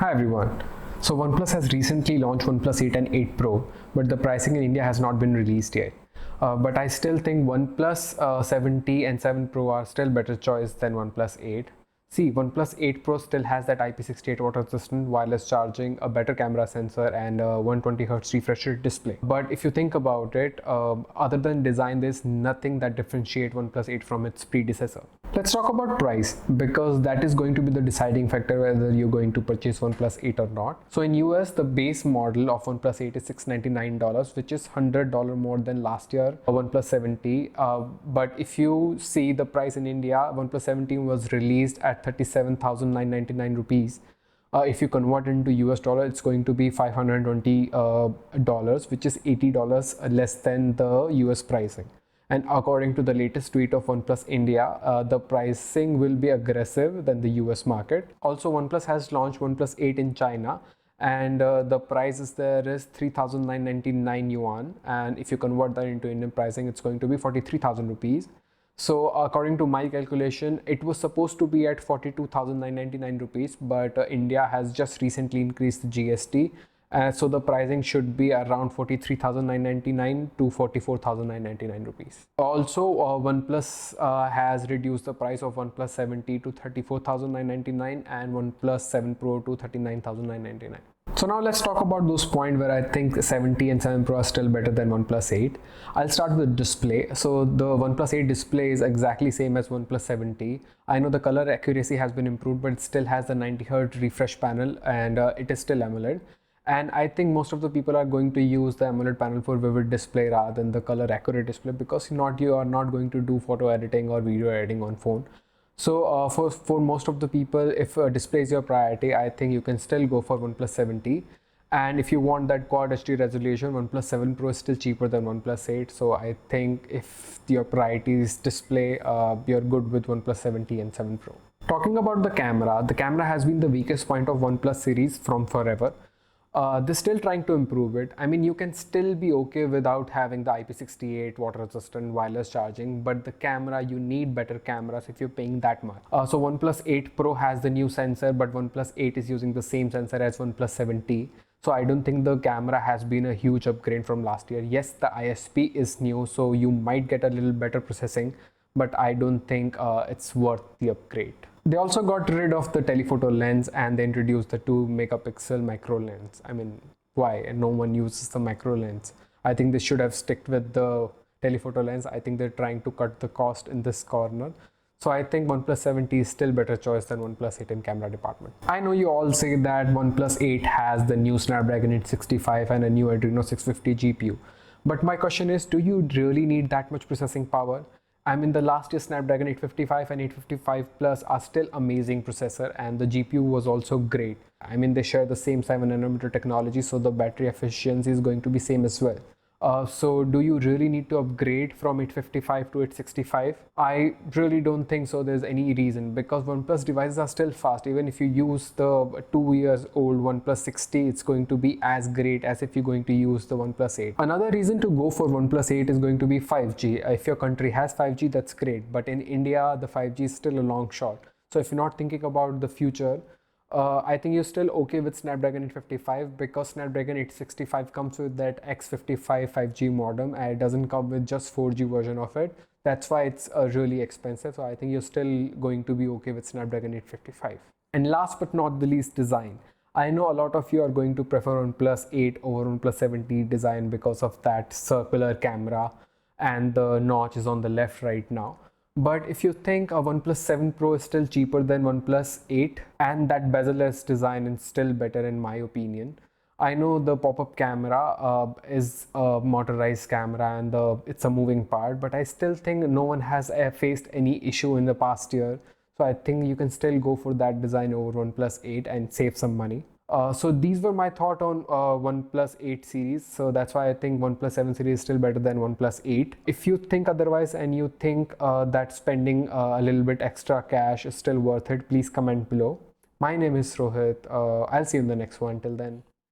Hi everyone. So OnePlus has recently launched OnePlus 8 and 8 Pro, but the pricing in India has not been released yet. But I still think OnePlus 7T and 7 Pro are still better choice than OnePlus 8. See, OnePlus 8 Pro still has that IP68 water resistant wireless charging, a better camera sensor, and a 120Hz refresh rate display. But if you think about it, other than design, there's nothing that differentiates OnePlus 8 from its predecessor. Let's talk about price, because that is going to be the deciding factor whether you're going to purchase OnePlus 8 or not. So in US, the base model of OnePlus 8 is $699, which is $100 more than last year OnePlus 7T. But if you see the price in India, OnePlus 17 was released at 37,999 rupees. If you convert it into US dollar, it's going to be $520, which is $80 less than the US pricing. And according to the latest tweet of OnePlus India, the pricing will be aggressive than the US market. Also, OnePlus has launched OnePlus 8 in China, and the price there is 3,999 yuan. And if you convert that into Indian pricing, it's going to be 43,000 rupees. So according to my calculation, it was supposed to be at 42,999 rupees, but India has just recently increased the GST. So the pricing should be around 43,999 to 44,999 rupees. Also, OnePlus has reduced the price of OnePlus 7T to 34,999 and OnePlus 7 Pro to 39,999. So now let's talk about those points where I think 7T and 7 Pro are still better than OnePlus 8. I'll start with display. So the OnePlus 8 display is exactly same as OnePlus 7T. I know the color accuracy has been improved, but it still has the 90Hz refresh panel, and it is still AMOLED. And I think most of the people are going to use the AMOLED panel for vivid display rather than the color accurate display, because you are not going to do photo editing or video editing on phone. So for most of the people, if display is your priority, I think you can still go for OnePlus 7T. And if you want that Quad HD resolution, OnePlus 7 Pro is still cheaper than OnePlus 8. So I think if your priority is display, you're good with OnePlus 7T and 7 Pro. Talking about the camera has been the weakest point of OnePlus series from forever. They're still trying to improve it. I mean, you can still be okay without having the IP68 water resistant wireless charging, but the camera, you need better cameras if you're paying that much. So OnePlus 8 Pro has the new sensor, but OnePlus 8 is using the same sensor as OnePlus 7T. So I don't think the camera has been a huge upgrade from last year. Yes, the ISP is new, so you might get a little better processing, but I don't think it's worth the upgrade. They also got rid of the telephoto lens and they introduced the 2 megapixel macro lens. I mean, why? No one uses the macro lens. I think they should have stuck with the telephoto lens. I think they're trying to cut the cost in this corner. So I think OnePlus 7T is still better choice than OnePlus 8 in camera department. I know you all say that OnePlus 8 has the new Snapdragon 865 and a new Adreno 650 GPU. But my question is, do you really need that much processing power? I mean, the last year Snapdragon 855 and 855 Plus are still amazing processor, and the GPU was also great. I mean, they share the same 7nm technology, so the battery efficiency is going to be same as well. So do you really need to upgrade from 855 to 865? I really don't think so there's any reason, because OnePlus devices are still fast. Even if you use the 2 years old OnePlus 6T, it's going to be as great as if you're going to use the OnePlus 8. Another reason to go for OnePlus 8 is going to be 5G. If your country has 5G, that's great. But in India, the 5G is still a long shot. So if you're not thinking about the future, I think you're still okay with Snapdragon 855, because Snapdragon 865 comes with that X55 5G modem and it doesn't come with just 4G version of it. That's why it's really expensive. So I think you're still going to be okay with Snapdragon 855. And last but not the least, design. I know a lot of you are going to prefer OnePlus 8 over OnePlus 7T design because of that circular camera and the notch is on the left right now. But if you think a OnePlus 7 Pro is still cheaper than OnePless 8, and that bezel-less design is still better in my opinion. I know the pop-up camera is a motorized camera and it's a moving part, but I still think no one has faced any issue in the past year. So I think you can still go for that design over OnePlus 8 and save some money. So these were my thought on OnePlus 8 series. So that's why I think OnePlus 7 series is still better than OnePlus 8. If you think otherwise and you think that spending a little bit extra cash is still worth it, please comment below. My name is Rohit. I'll see you in the next one. Till then.